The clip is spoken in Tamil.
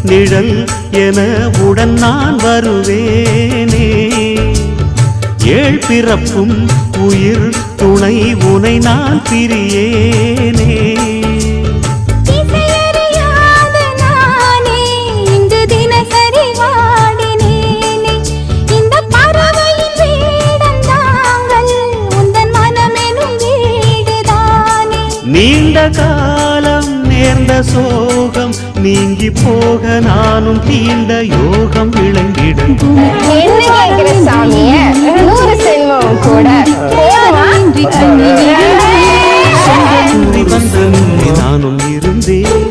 நிழல் என உடன் நான் வருவேனே. ஏழ் பிறப்பும் உயிர் துணை உனை நான் பிரியேனே. நீண்ட காலம் நேர்ந்த சோகம் நீங்கி போக நானும் தீண்ட யோகம் விளங்கிடும். என்ன கேட்கிற சாமிய 100 செல்வம் கூட நானும் இருந்தேன்